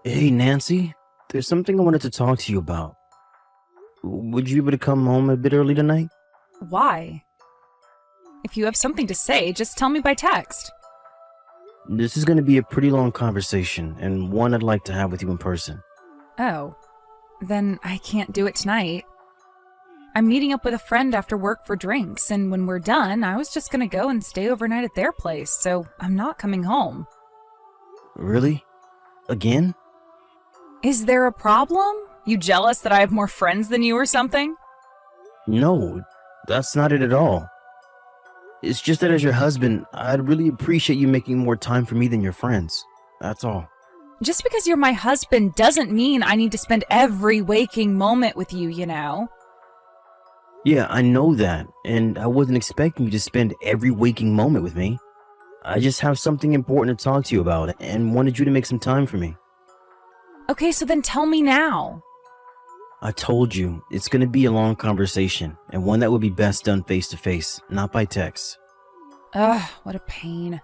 Hey, Nancy, there's something I wanted to talk to you about. Would you be able to come home a bit early tonight? Why? If you have something to say, just tell me by text. This is going to be a pretty long conversation, and one I'd like to have with you in person. Oh, then I can't do it tonight. I'm meeting up with a friend after work for drinks, and when we're done, I was just gonna go and stay overnight at their place, so I'm not coming home. Really? Again? Is there a problem? You jealous that I have more friends than you or something? No, that's not it at all. It's just that as your husband, I'd really appreciate you making more time for me than your friends. That's all. Just because you're my husband doesn't mean I need to spend every waking moment with you, you know? Yeah, I know that, and I wasn't expecting you to spend every waking moment with me. I just have something important to talk to you about, and wanted you to make some time for me. Okay, so then tell me now. I told you, it's going to be a long conversation, and one that would be best done face to face, not by text. Ugh, what a pain.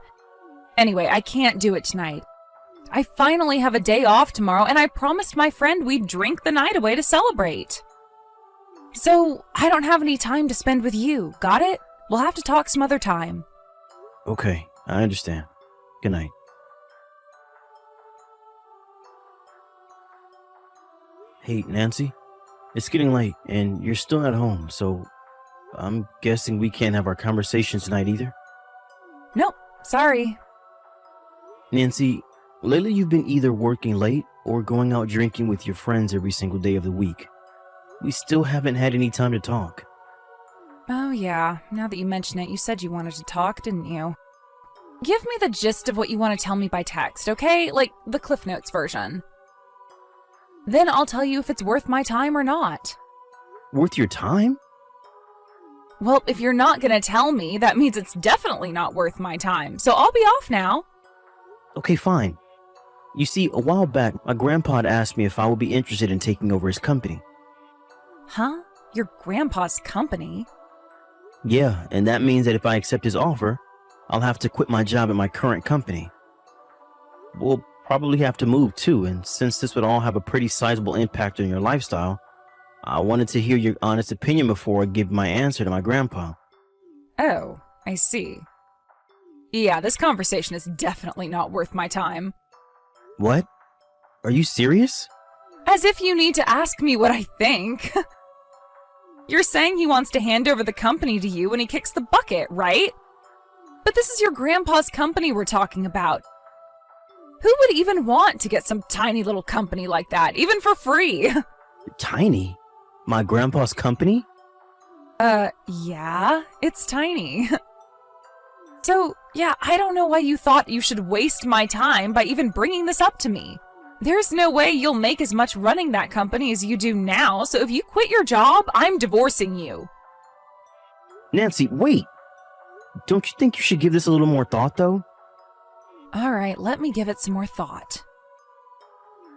Anyway, I can't do it tonight. I finally have a day off tomorrow, and I promised my friend we'd drink the night away to celebrate. So, I don't have any time to spend with you, got it? We'll have to talk some other time. Okay, I understand. Good night. Hey, Nancy? It's getting late, and you're still at home, so I'm guessing we can't have our conversations tonight either? Nope, sorry. Nancy, lately you've been either working late or going out drinking with your friends every single day of the week. We still haven't had any time to talk. Oh yeah, now that you mention it, you said you wanted to talk, didn't you? Give me the gist of what you want to tell me by text, okay? Like the Cliff Notes version. Then I'll tell you if it's worth my time or not. Worth your time? Well, if you're not gonna tell me, that means it's definitely not worth my time, so I'll be off now. Okay, fine. You see, a while back, my grandpa had asked me if I would be interested in taking over his company. Huh? Your grandpa's company? Yeah, and that means that if I accept his offer, I'll have to quit my job at my current company. We'll probably have to move too, and since this would all have a pretty sizable impact on your lifestyle, I wanted to hear your honest opinion before I give my answer to my grandpa. Oh, I see. Yeah, this conversation is definitely not worth my time. What? Are you serious? As if you need to ask me what I think. You're saying he wants to hand over the company to you when he kicks the bucket, right? But this is your grandpa's company we're talking about. Who would even want to get some tiny little company like that, even for free? Tiny? My grandpa's company? Yeah, it's tiny. So, yeah, I don't know why you thought you should waste my time by even bringing this up to me. There's no way you'll make as much running that company as you do now, so if you quit your job, I'm divorcing you. Nancy, wait! Don't you think you should give this a little more thought, though? Alright, let me give it some more thought.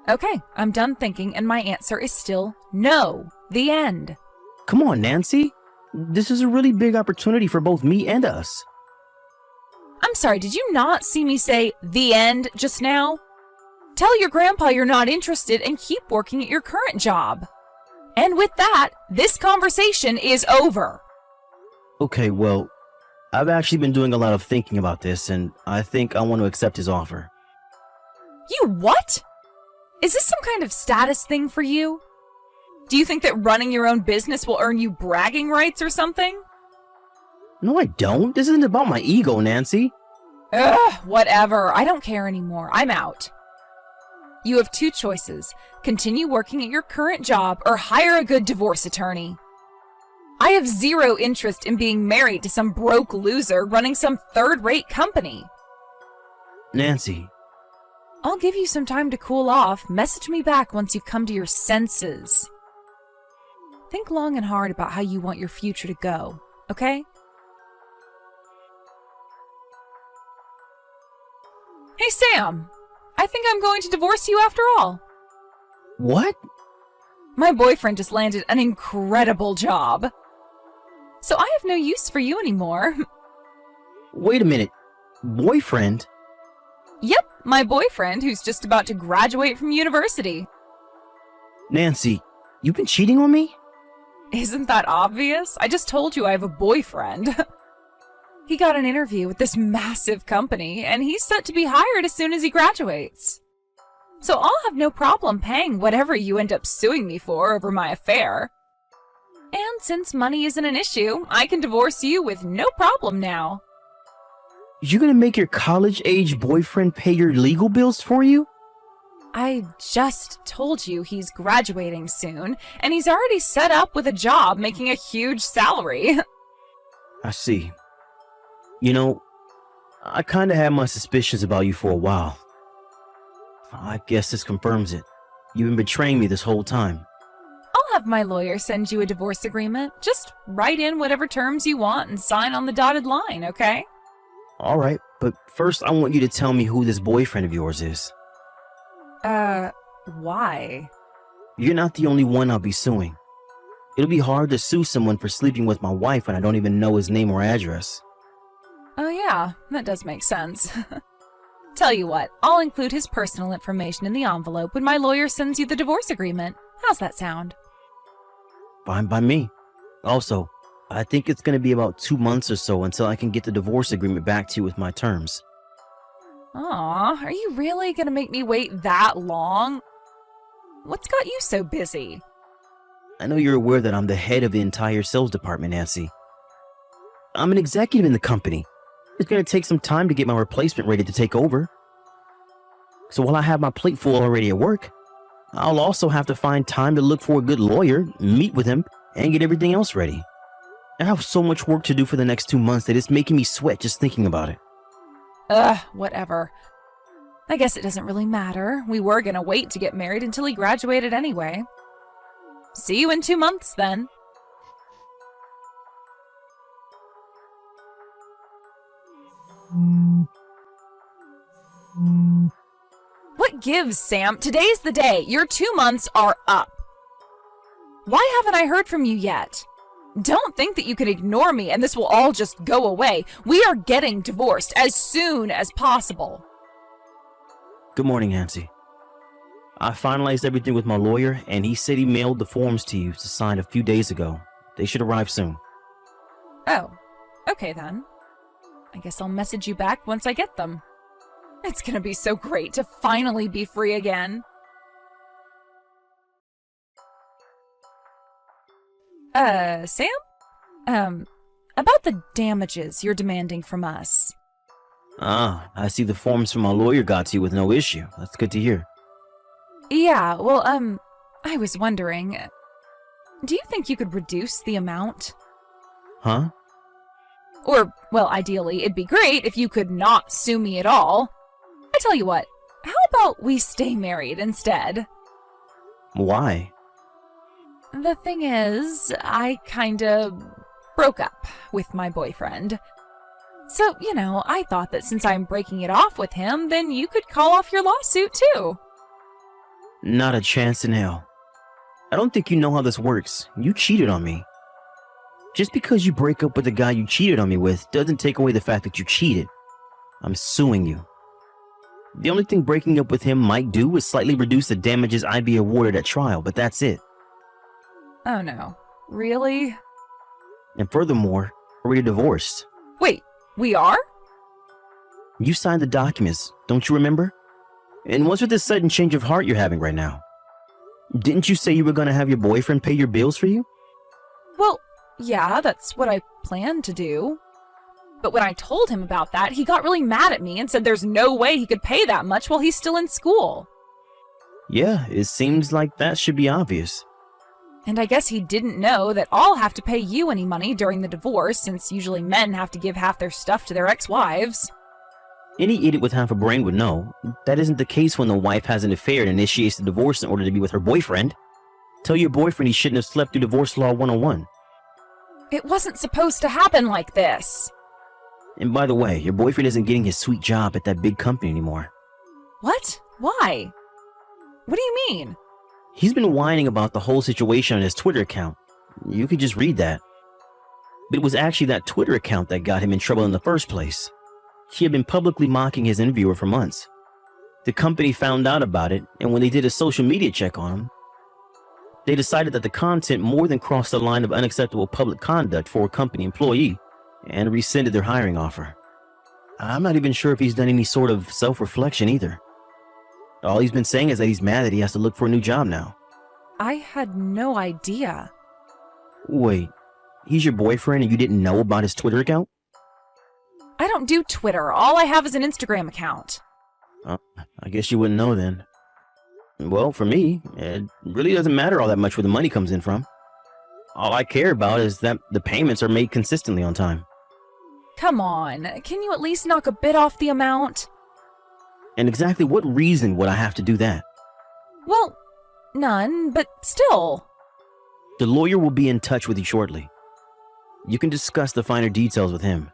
Okay, I'm done thinking, and my answer is still no. The end. Come on, Nancy. This is a really big opportunity for both me and us. I'm sorry, did you not see me say the end just now? Tell your grandpa you're not interested and keep working at your current job. And with that, this conversation is over. Okay, well, I've actually been doing a lot of thinking about this, and I think I want to accept his offer. You what? Is this some kind of status thing for you? Do you think that running your own business will earn you bragging rights or something? No, I don't. This isn't about my ego, Nancy. Ugh, whatever. I don't care anymore. I'm out. You have two choices. Continue working at your current job or hire a good divorce attorney. I have zero interest in being married to some broke loser running some third-rate company. Nancy. I'll give you some time to cool off. Message me back once you've come to your senses. Think long and hard about how you want your future to go, okay? Hey, Sam. I think I'm going to divorce you after all. What? My boyfriend just landed an incredible job. So I have no use for you anymore. Wait a minute. Boyfriend? Yep, my boyfriend who's just about to graduate from university. Nancy, you've been cheating on me? Isn't that obvious? I just told you I have a boyfriend. He got an interview with this massive company, and he's set to be hired as soon as he graduates. So I'll have no problem paying whatever you end up suing me for over my affair. And since money isn't an issue, I can divorce you with no problem now. You're gonna make your college-age boyfriend pay your legal bills for you? I just told you he's graduating soon, and he's already set up with a job making a huge salary. I see. You know, I kinda had my suspicions about you for a while. I guess this confirms it. You've been betraying me this whole time. I'll have my lawyer send you a divorce agreement. Just write in whatever terms you want and sign on the dotted line, okay? Alright, but first I want you to tell me who this boyfriend of yours is. Why? You're not the only one I'll be suing. It'll be hard to sue someone for sleeping with my wife when I don't even know his name or address. Oh yeah, that does make sense. Tell you what, I'll include his personal information in the envelope when my lawyer sends you the divorce agreement. How's that sound? Fine by me. Also, I think it's gonna be about 2 months or so until I can get the divorce agreement back to you with my terms. Aw, are you really gonna make me wait that long? What's got you so busy? I know you're aware that I'm the head of the entire sales department, Nancy. I'm an executive in the company. It's gonna take some time to get my replacement ready to take over. So while I have my plate full already at work, I'll also have to find time to look for a good lawyer, meet with him, and get everything else ready. I have so much work to do for the next 2 months that it's making me sweat just thinking about it. Whatever. I guess it doesn't really matter. We were gonna wait to get married until he graduated anyway. See you in 2 months, then. What gives, Sam? Today's the day. Your 2 months are up. Why haven't I heard from you yet? Don't think that you can ignore me and this will all just go away. We are getting divorced as soon as possible. Good morning, Nancy. I finalized everything with my lawyer, and he said he mailed the forms to you to sign a few days ago. They should arrive soon. Oh, okay then. I guess I'll message you back once I get them. It's gonna be so great to finally be free again. Sam? About the damages you're demanding from us. Ah, I see the forms from my lawyer got to you with no issue. That's good to hear. Yeah, well, I was wondering, do you think you could reduce the amount? Huh? Or, well, ideally, it'd be great if you could not sue me at all. I tell you what, how about we stay married instead? Why? The thing is, I kinda broke up with my boyfriend. So, you know, I thought that since I'm breaking it off with him, then you could call off your lawsuit too. Not a chance in hell. I don't think you know how this works. You cheated on me. Just because you break up with the guy you cheated on me with doesn't take away the fact that you cheated. I'm suing you. The only thing breaking up with him might do is slightly reduce the damages I'd be awarded at trial, but that's it. Oh no. Really? And furthermore, we're divorced. Wait, we are? You signed the documents, don't you remember? And what's with this sudden change of heart you're having right now? Didn't you say you were going to have your boyfriend pay your bills for you? Well, yeah, that's what I planned to do. But when I told him about that, he got really mad at me and said there's no way he could pay that much while he's still in school. Yeah, it seems like that should be obvious. And I guess he didn't know that I'll have to pay you any money during the divorce, since usually men have to give half their stuff to their ex-wives. Any idiot with half a brain would know. That isn't the case when the wife has an affair and initiates the divorce in order to be with her boyfriend. Tell your boyfriend he shouldn't have slept through Divorce Law 101. It wasn't supposed to happen like this. And by the way, your boyfriend isn't getting his sweet job at that big company anymore. What? Why? What do you mean? He's been whining about the whole situation on his Twitter account. You could just read that. But it was actually that Twitter account that got him in trouble in the first place. He had been publicly mocking his interviewer for months, The company found out about it, and when they did a social media check on him, they decided that the content more than crossed the line of unacceptable public conduct for a company employee and rescinded their hiring offer. I'm not even sure if he's done any sort of self-reflection either. All he's been saying is that he's mad that he has to look for a new job now. I had no idea. Wait, he's your boyfriend and you didn't know about his Twitter account? I don't do Twitter. All I have is an Instagram account. I guess you wouldn't know then. Well, for me, it really doesn't matter all that much where the money comes in from. All I care about is that the payments are made consistently on time. Come on, can you at least knock a bit off the amount? And exactly what reason would I have to do that? Well, none, but still. The lawyer will be in touch with you shortly. You can discuss the finer details with him.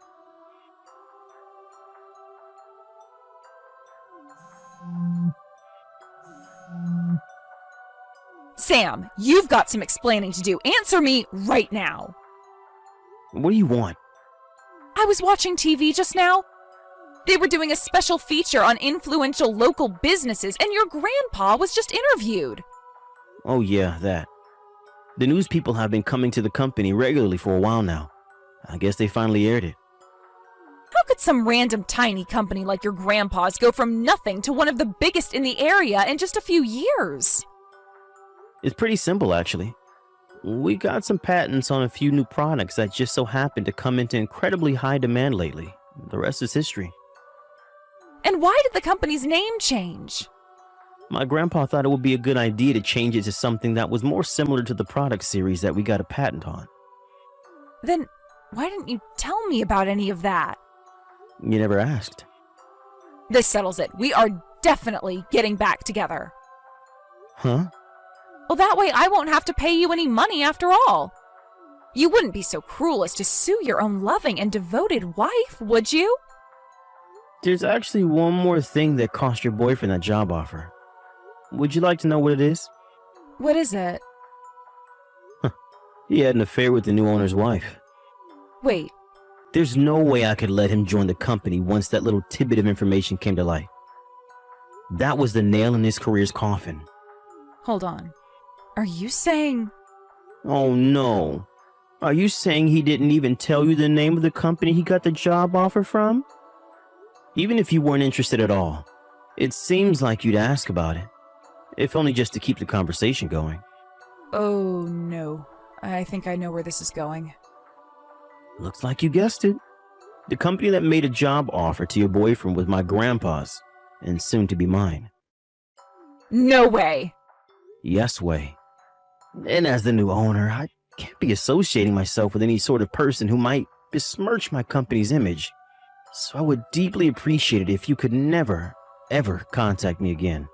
Sam, you've got some explaining to do. Answer me right now. What do you want? I was watching TV just now. They were doing a special feature on influential local businesses, and your grandpa was just interviewed. Oh yeah, that. The news people have been coming to the company regularly for a while now. I guess they finally aired it. How could some random tiny company like your grandpa's go from nothing to one of the biggest in the area in just a few years? It's pretty simple, actually. We got some patents on a few new products that just so happened to come into incredibly high demand lately. The rest is history. And why did the company's name change? My grandpa thought it would be a good idea to change it to something that was more similar to the product series that we got a patent on. Then why didn't you tell me about any of that? You never asked. This settles it. We are definitely getting back together. Huh? Well, that way I won't have to pay you any money after all. You wouldn't be so cruel as to sue your own loving and devoted wife, would you? There's actually one more thing that cost your boyfriend that job offer. Would you like to know what it is? What is it? He had an affair with the new owner's wife. Wait, There's no way I could let him join the company once that little tidbit of information came to light. That was the nail in his career's coffin. hold on. Are you saying... Oh no. Are you saying he didn't even tell you the name of the company he got the job offer from? Even if you weren't interested at all, it seems like you'd ask about it. If only just to keep the conversation going. Oh no, I think I know where this is going. Looks like you guessed it. The company that made a job offer to your boyfriend was my grandpa's, and soon to be mine. No way! Yes way. And as the new owner, I can't be associating myself with any sort of person who might besmirch my company's image. So I would deeply appreciate it if you could never, ever contact me again.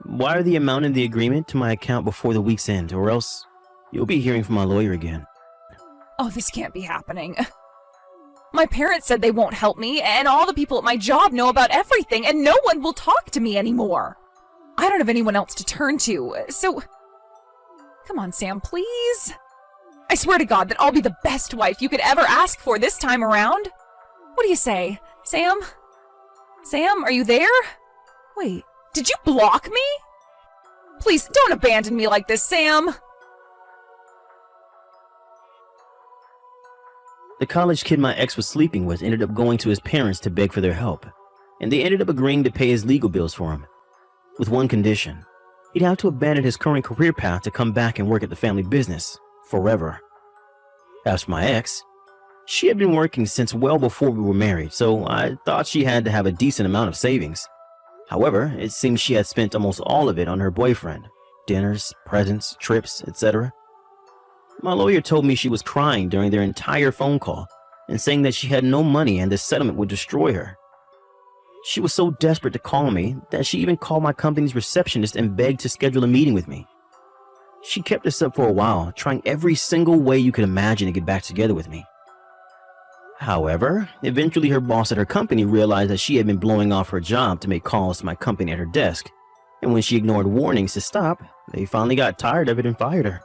Wire the amount in the agreement to my account before the week's end, or else you'll be hearing from my lawyer again. Oh, this can't be happening. My parents said they won't help me, and all the people at my job know about everything, and no one will talk to me anymore. I don't have anyone else to turn to, so... Come on, Sam, please. I swear to God that I'll be the best wife you could ever ask for this time around. What do you say, Sam? Sam, are you there? Wait, did you block me? Please, don't abandon me like this, Sam. The college kid my ex was sleeping with ended up going to his parents to beg for their help, and they ended up agreeing to pay his legal bills for him. With one condition. He'd have to abandon his current career path to come back and work at the family business, forever. As for my ex, she had been working since well before we were married, so I thought she had to have a decent amount of savings. However, it seems she had spent almost all of it on her boyfriend. Dinners, presents, trips, etc. My lawyer told me she was crying during their entire phone call and saying that she had no money and the settlement would destroy her. She was so desperate to call me that she even called my company's receptionist and begged to schedule a meeting with me. She kept this up for a while, trying every single way you could imagine to get back together with me. However, eventually her boss at her company realized that she had been blowing off her job to make calls to my company at her desk, and when she ignored warnings to stop, they finally got tired of it and fired her.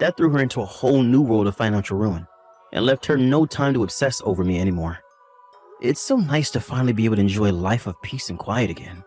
That threw her into a whole new world of financial ruin, and left her no time to obsess over me anymore. It's so nice to finally be able to enjoy a life of peace and quiet again.